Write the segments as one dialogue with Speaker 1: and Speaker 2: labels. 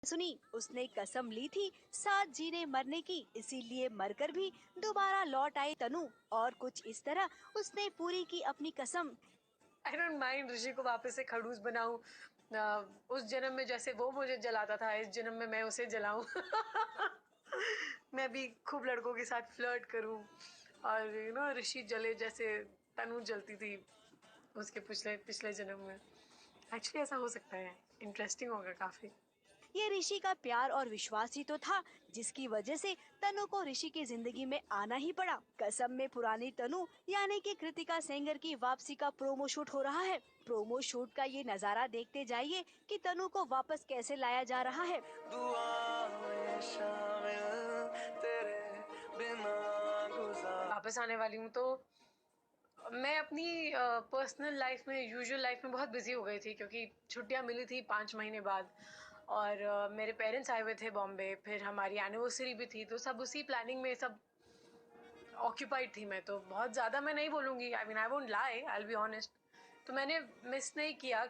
Speaker 1: सुनी, उसने कसम ली थी साथ जीने मरने की, इसीलिए मरकर भी दोबारा लौट आई तनु। और कुछ इस तरह उसने पूरी की अपनी कसम।
Speaker 2: आई डोंट माइंड ऋषि को वापस से खड़ूस बनाऊं। उस जन्म में जैसे वो मुझे जलाता था, इस जन्म में मैं उसे जलाऊं। मैं भी खूब लड़कों के साथ फ्लर्ट करूं और ऋषि जले जैसे तनु जलती थी उसके पिछले पिछले जन्म में। एक्चुअली ऐसा हो सकता है, इंटरेस्टिंग होगा काफी।
Speaker 1: ये ऋषि का प्यार और विश्वास ही तो था जिसकी वजह से तनु को ऋषि की जिंदगी में आना ही पड़ा। कसम में पुरानी तनु यानी कि कृतिका सेंगर की वापसी का प्रोमो शूट हो रहा है। प्रोमो शूट का ये नजारा देखते जाइए कि तनु को वापस कैसे लाया जा रहा है।
Speaker 2: वापस आने वाली हूँ तो मैं अपनी पर्सनल लाइफ में, यूजुअल लाइफ में बहुत बिजी हो गई थी क्योंकि छुट्टियां मिली थी 5 महीने बाद। और मेरे पेरेंट्स आए हुए थे बॉम्बे, फिर हमारी एनिवर्सरी भी थी, तो सब उसी प्लानिंग में सब ऑक्यूपाइड थी। मैं तो बहुत ज़्यादा मैं नहीं बोलूँगी, I mean I won't lie, I will be honest, तो मैंने मिस नहीं किया।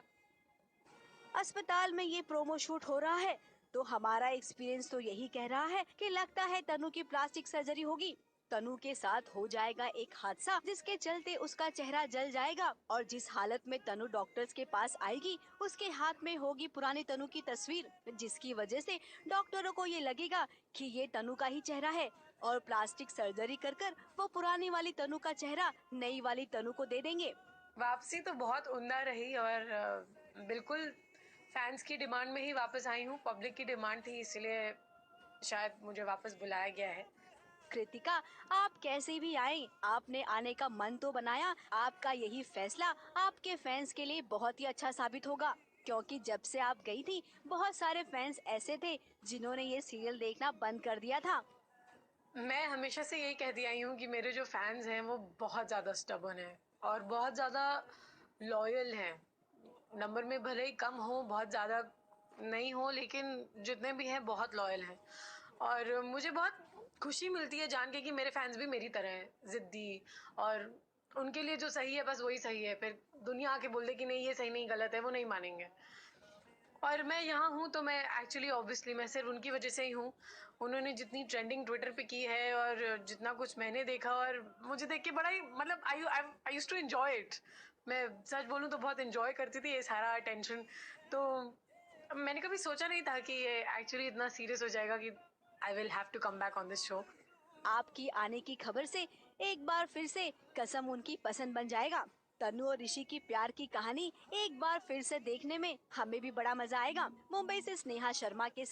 Speaker 1: अस्पताल में ये प्रोमो शूट हो रहा है तो हमारा एक्सपीरियंस तो यही कह रहा है कि लगता है तनु की प्लास्टिक सर्जरी होगी। तनु के साथ हो जाएगा एक हादसा जिसके चलते उसका चेहरा जल जाएगा और जिस हालत में तनु डॉक्टर्स के पास आएगी उसके हाथ में होगी पुरानी तनु की तस्वीर, जिसकी वजह से डॉक्टरों को ये लगेगा कि ये तनु का ही चेहरा है और प्लास्टिक सर्जरी कर कर वो पुरानी वाली तनु का चेहरा नई वाली तनु को दे देंगे।
Speaker 2: वापसी तो बहुत उम्दा रही और बिल्कुल फैंस की डिमांड में ही वापस आई हूँ, पब्लिक की डिमांड थी, इसलिए शायद मुझे वापस बुलाया गया है।
Speaker 1: कृतिका, आप कैसे भी आए, आपने आने का मन तो बनाया। आपका यही फैसला आपके फैंस के लिए बहुत ही अच्छा साबित होगा, क्योंकि जब से आप गई थी बहुत सारे फैंस ऐसे थे जिन्होंने ये सीरियल देखना बंद कर दिया था।
Speaker 2: मैं हमेशा से यही कहती आई हूँ कि मेरे जो फैंस हैं वो बहुत ज़्यादा स्टबर्न हैं और बहुत ज़्यादा लॉयल हैं। नंबर में भले ही कम हो, बहुत ज़्यादा नहीं हो, लेकिन जितने भी हैं बहुत लॉयल हैं। और मुझे बहुत खुशी मिलती है जान के कि मेरे फैंस भी मेरी तरह हैं, ज़िद्दी, और उनके लिए जो सही है बस वही सही है। फिर दुनिया आके बोल दे कि नहीं ये सही नहीं गलत है, वो नहीं मानेंगे। और मैं यहाँ हूँ तो मैं एक्चुअली ऑब्वियसली मैं सिर्फ उनकी वजह से ही हूँ। उन्होंने जितनी ट्रेंडिंग ट्विटर पे की है और जितना कुछ मैंने देखा, और मुझे देख के बड़ा ही मतलब I used to enjoy it. मैं सच बोलूँ तो बहुत एंजॉय करती थी ये सारा अटेंशन। तो मैंने कभी सोचा नहीं था कि ये एक्चुअली इतना सीरियस हो जाएगा कि I will have to come back on this show.
Speaker 1: आपकी आने की खबर से एक बार फिर से कसम उनकी पसंद बन जाएगा। तनु और ऋषि की प्यार की कहानी एक बार फिर से देखने में हमें भी बड़ा मजा आएगा। मुंबई से स्नेहा शर्मा के